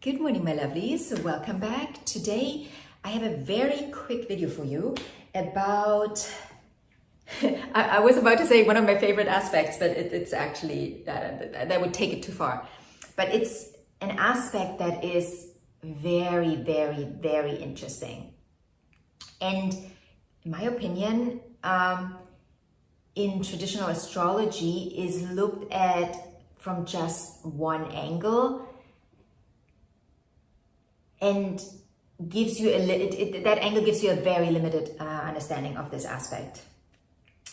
Good morning, my lovelies. Welcome back. Today, I have a very quick video for you about, I was about to say one of my favorite aspects, but it's actually, that would take it too far. But it's an aspect that is very, very, very interesting. And in my opinion, in traditional astrology is looked at from just one angle and gives you that angle gives you a very limited understanding of this aspect.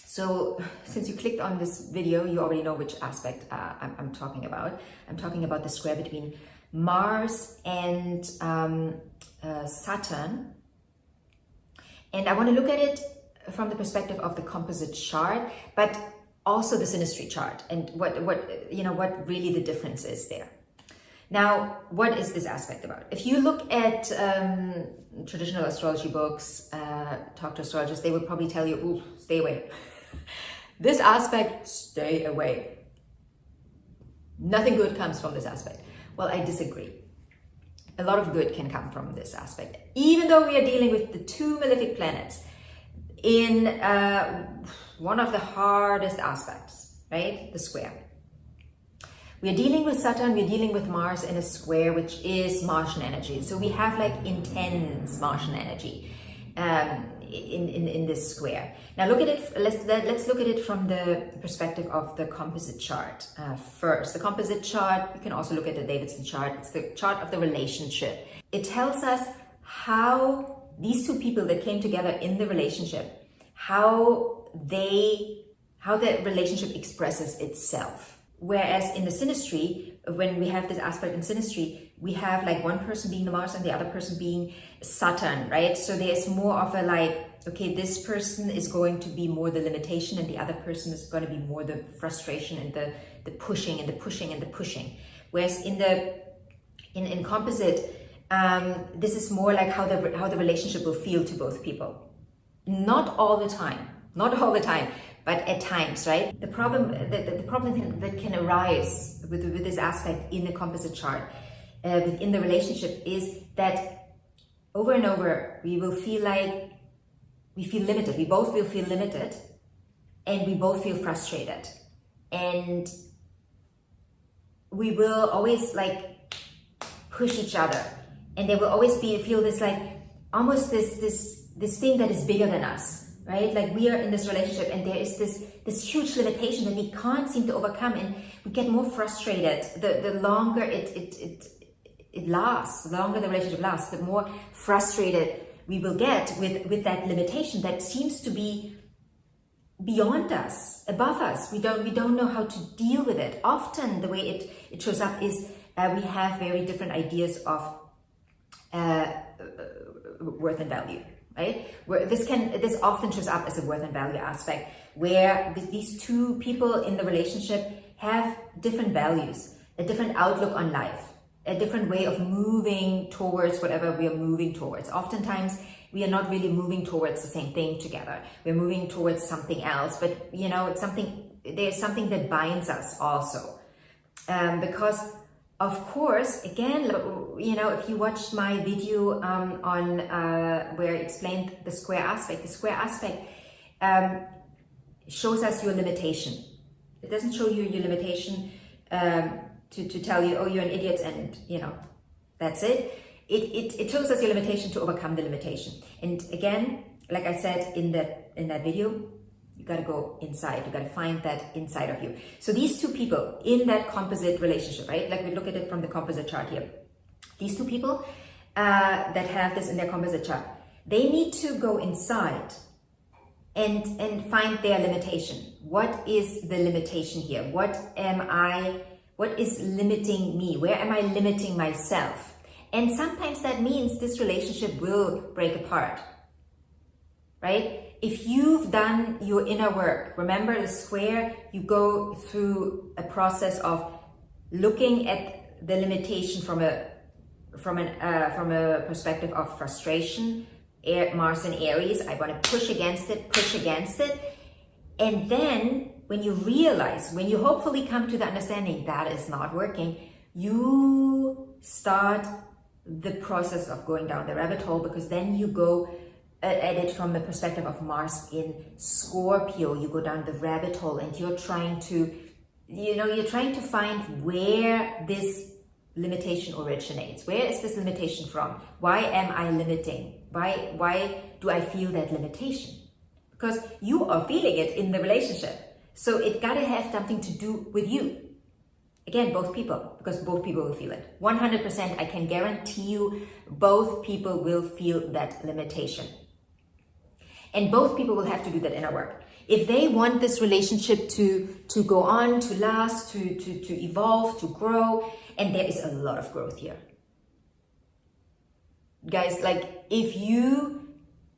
So since you clicked on this video, you already know which aspect I'm talking about. I'm talking about the square between Mars and Saturn. And I want to look at it from the perspective of the composite chart, but also the synastry chart and what really the difference is there. Now, what is this aspect about? If you look at traditional astrology books, talk to astrologers, they would probably tell you, ooh, stay away. This aspect, stay away. Nothing good comes from this aspect. Well, I disagree. A lot of good can come from this aspect. Even though we are dealing with the two malefic planets in one of the hardest aspects, right? The square. We are dealing with Saturn, we're dealing with Mars in a square, which is Martian energy. So we have like intense Martian energy in this square. Now look at it, let's look at it from the perspective of the composite chart first. The composite chart, you can also look at the Davidson chart. It's the chart of the relationship. It tells us how these two people that came together in the relationship, how the relationship expresses itself. Whereas in the synastry, when we have this aspect in synastry, we have like one person being the Mars and the other person being Saturn, right? So there's more of a like, okay, this person is going to be more the limitation and the other person is going to be more the frustration and the pushing and the pushing and the pushing. Whereas in composite, this is more like how the relationship will feel to both people. Not all the time, but at times, right? The problem that can arise with this aspect in the composite chart, within the relationship, is that over and over, we will feel like we feel limited. We both will feel limited and we both feel frustrated. And we will always like push each other. And there will always feel this like, almost this thing that is bigger than us. Right? Like we are in this relationship and there is this huge limitation that we can't seem to overcome, and we get more frustrated. The longer it lasts, the longer the relationship lasts, the more frustrated we will get with that limitation that seems to be beyond us, above us. We don't know how to deal with it. Often the way it shows up is we have very different ideas of worth and value. Right? Where this often shows up as a worth and value aspect, where these two people in the relationship have different values, a different outlook on life, a different way of moving towards whatever we are moving towards. Oftentimes, we are not really moving towards the same thing together. We're moving towards something else, but there's something that binds us also. Because of course, again, if you watched my video on where I explained the square aspect, shows us your limitation. It doesn't show you your limitation to tell you, oh, you're an idiot, and that's it. It shows us your limitation to overcome the limitation. And again, like I said in that video, you got to go inside. You got to find that inside of you. So these two people in that composite relationship, right? Like we look at it from the composite chart here. These two people that have this in their composite chart, they need to go inside and find their limitation. What is the limitation here? What is limiting me? Where am I limiting myself? And sometimes that means this relationship will break apart, right? If you've done your inner work, remember the square, you go through a process of looking at the limitation from a perspective of frustration, Mars and Aries. I want to push against it. And then when you realize, when you hopefully come to the understanding that is not working, you start the process of going down the rabbit hole, because then you go at it from the perspective of Mars in Scorpio. You go down the rabbit hole and you're trying to, you're trying to find where this limitation originates. Where is this limitation from? Why am I limiting? Why do I feel that limitation? Because you are feeling it in the relationship. So it gotta have something to do with you. Again, both people, because both people will feel it. 100%, I can guarantee you, both people will feel that limitation. And both people will have to do that inner work. If they want this relationship to go on, to last, to evolve, to grow, and there is a lot of growth here. Guys, like, if you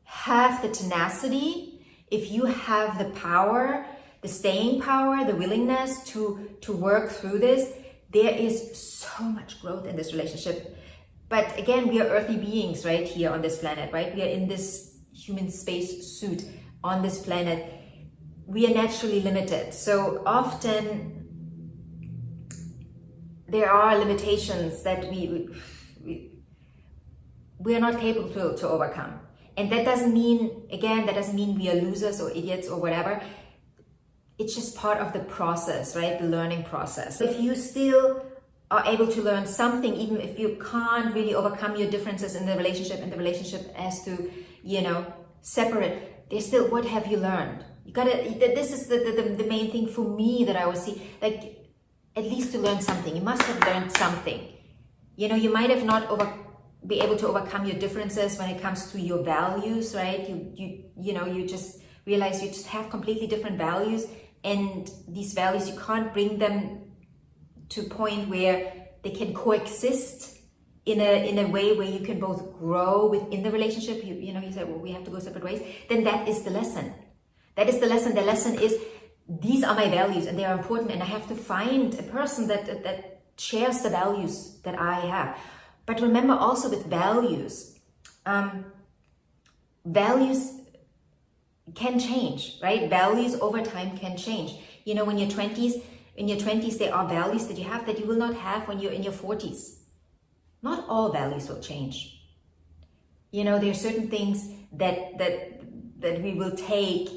have the tenacity, if you have the power, the staying power, the willingness to work through this, there is so much growth in this relationship. But again, we are earthly beings right here on this planet, right? We are in this human space suit on this planet. We are naturally limited. So often there are limitations that we are not capable to overcome. And that doesn't mean, again, that doesn't mean we are losers or idiots or whatever. It's just part of the process, right? The learning process. If you still are able to learn something, even if you can't really overcome your differences in the relationship, and the relationship has to, separate, there's still, what have you learned? You gotta, this is the main thing for me that I always see, like, at least to learn something. You must have learned something. You might have not be able to overcome your differences when it comes to your values, right? You just realize you just have completely different values, and these values, you can't bring them to a point where they can coexist in a way where you can both grow within the relationship. You say, well, we have to go separate ways. Then that is the lesson. That is the lesson. The lesson is, these are my values and they are important, and I have to find a person that shares the values that I have. But remember also with values, values can change, right? Values over time can change. In your 20s, there are values that you have that you will not have when you're in your 40s. Not all values will change. There are certain things that we will take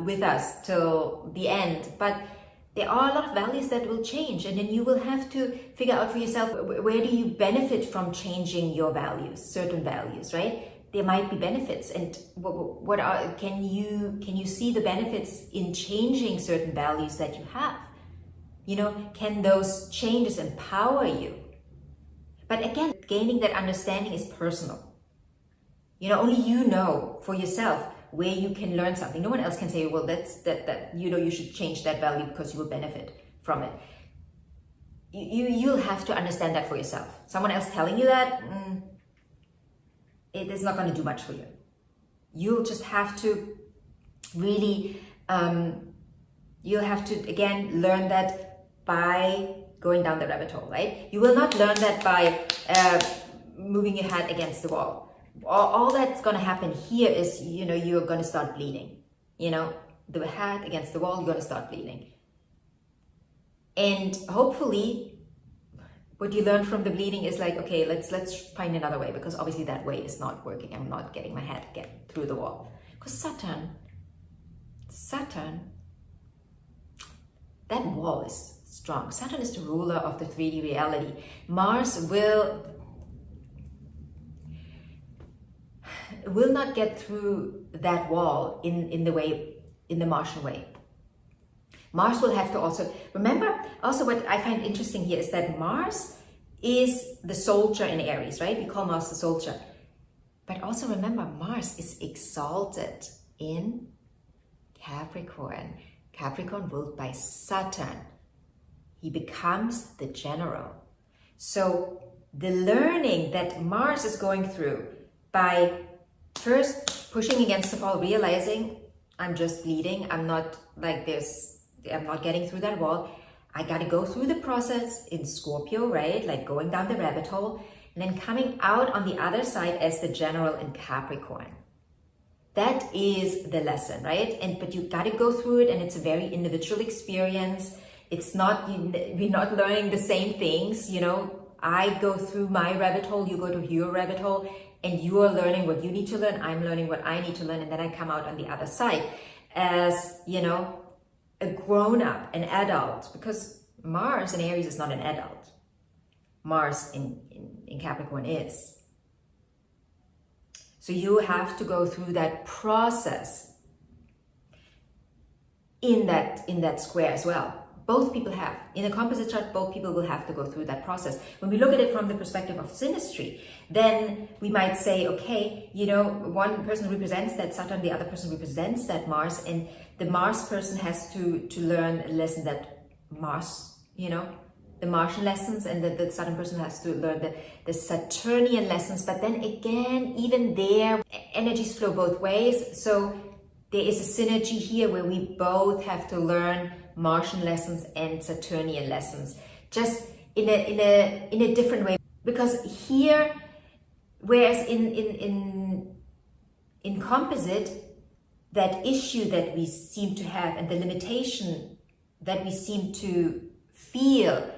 with us till the end, but there are a lot of values that will change, and then you will have to figure out for yourself, where do you benefit from changing your values, certain values, right? There might be benefits, and can you see the benefits in changing certain values that you have? Can those changes empower you? But again, gaining that understanding is personal. Only you know for yourself where you can learn something. No one else can say, well, that's you should change that value because you will benefit from it. You'll have to understand that for yourself. Someone else telling you that, it is not going to do much for you. You'll just have to really, you'll have to, again, learn that by going down the rabbit hole, right? You will not learn that by moving your head against the wall. All that's going to happen here is, you're going to start bleeding. The head against the wall, you're going to start bleeding. And hopefully, what you learn from the bleeding is like, okay, let's find another way, because obviously that way is not working. I'm not getting my head through the wall. Because Saturn, that wall is strong. Saturn is the ruler of the 3D reality. Mars will not get through that wall in the Martian way. Mars will have to also, remember, also what I find interesting here is that Mars is the soldier in Aries, right? We call Mars the soldier. But also remember, Mars is exalted in Capricorn. Capricorn ruled by Saturn. He becomes the general. So the learning that Mars is going through by first pushing against the wall, realizing I'm just bleeding, I'm not like this, I'm not getting through that wall. I got to go through the process in Scorpio, right? Like going down the rabbit hole, and then coming out on the other side as the general in Capricorn. That is the lesson, right? But you got to go through it, and it's a very individual experience. It's not, we're not learning the same things, I go through my rabbit hole, you go to your rabbit hole, and you are learning what you need to learn, I'm learning what I need to learn, and then I come out on the other side as, you know, a grown-up, an adult, because Mars in Aries is not an adult. Mars in Capricorn is. So you have to go through that process in that square as well. Both people have. In a composite chart, both people will have to go through that process. When we look at it from the perspective of synastry, then we might say, okay, you know, one person represents that Saturn, the other person represents that Mars, and the Mars person has to learn a lesson that Mars, you know, the Martian lessons, and the Saturn person has to learn the Saturnian lessons. But then again, even there, energies flow both ways. So there is a synergy here where we both have to learn Martian lessons and Saturnian lessons, just in a different way. Because here, whereas in composite, that issue that we seem to have and the limitation that we seem to feel,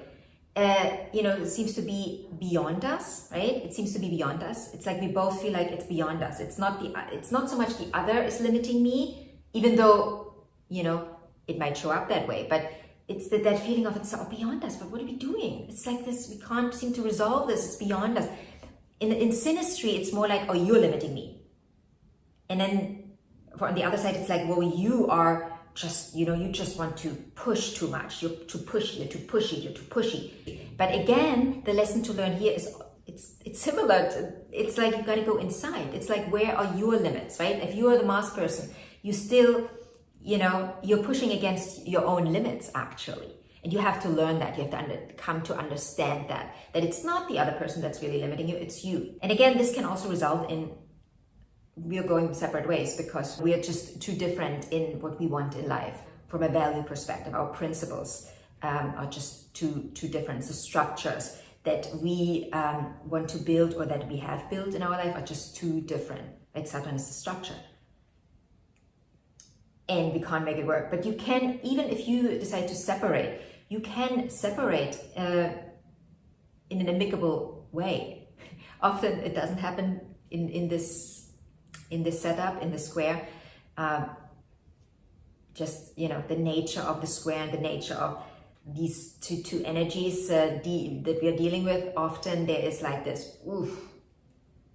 you know, it seems to be beyond us, right? It seems to be beyond us. It's like we both feel like it's beyond us. It's not so much the other is limiting me, even though, you know, it might show up that way, but it's that feeling of it's all beyond us. But what are we doing? It's like this, we can't seem to resolve this. It's beyond us. In synastry, it's more like, oh, you're limiting me. And then on the other side, it's like, well, you are just, you know, you just want to push too much. You're too pushy, you're too pushy, you're too pushy. But again, the lesson to learn here is, it's similar to, it's like you got to go inside. It's like, where are your limits, right? If you are the Mars person, you still, you know, you're pushing against your own limits, actually. And you have to learn that. You have to come to understand that it's not the other person that's really limiting you, it's you. And again, this can also result in we're going separate ways because we are just too different in what we want in life. From a value perspective, our principles are just too different. The structures that we want to build or that we have built in our life are just too different. Right? Saturn is the structure. And we can't make it work. But you can, even if you decide to separate, you can separate in an amicable way. Often it doesn't happen in this setup, in the square. Just, you know, the nature of the square and the nature of these two energies that we are dealing with, often there is like this, oof,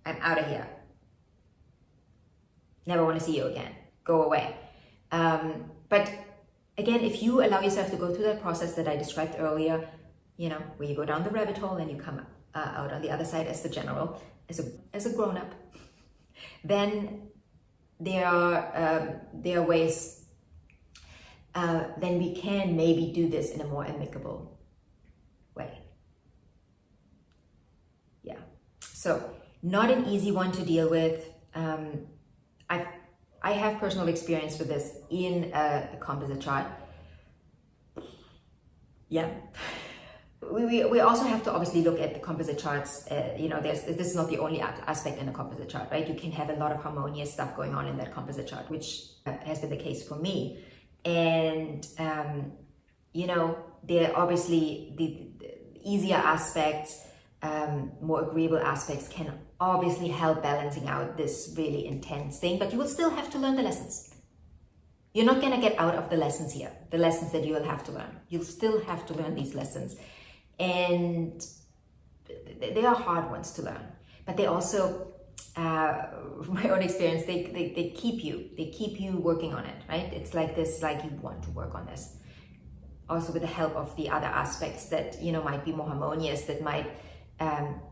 I'm out of here. Never want to see you again. Go away. But again, if you allow yourself to go through that process that I described earlier, you know, where you go down the rabbit hole and you come out on the other side as the general, as a grown-up, then there are ways, then we can maybe do this in a more amicable way. Yeah. So not an easy one to deal with. I have personal experience with this in a composite chart. Yeah. We also have to obviously look at the composite charts. You know, this is not the only aspect in a composite chart, right? You can have a lot of harmonious stuff going on in that composite chart, which has been the case for me. And, you know, there are obviously the easier aspects, more agreeable aspects can obviously help balancing out this really intense thing, but you will still have to learn the lessons. You're not going to get out of the lessons here, the lessons that you will have to learn. You'll still have to learn these lessons. And they are hard ones to learn, but they also, from my own experience, they keep you working on it, right? It's like this, like you want to work on this. Also with the help of the other aspects that, you know, might be more harmonious, that might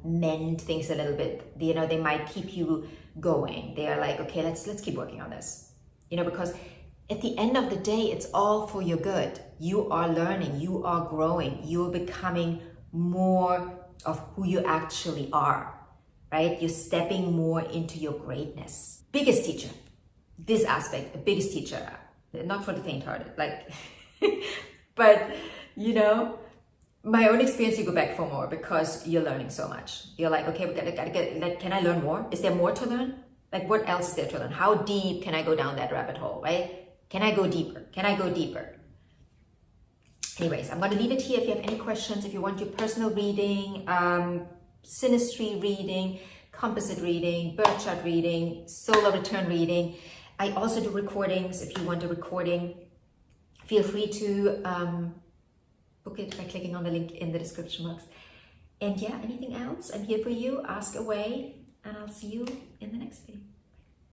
mend things a little bit. You know, they might keep you going. They are like, okay, let's keep working on this. You know, because at the end of the day, it's all for your good. You are learning, you are growing, you're becoming more of who you actually are, right? You're stepping more into your greatness. Biggest teacher, this aspect, the biggest teacher, not for the faint-hearted, like, but, you know, my own experience, you go back for more because you're learning so much. You're like, okay, we gotta get, like, can I learn more? Is there more to learn? Like, what else is there to learn? How deep can I go down that rabbit hole, right? Can I go deeper? Can I go deeper? Anyways, I'm going to leave it here. If you have any questions, if you want your personal reading, synastry reading, composite reading, birth chart reading, solar return reading. I also do recordings. If you want a recording, feel free to book it by clicking on the link in the description box. And yeah, anything else? I'm here for you. Ask away, and I'll see you in the next video.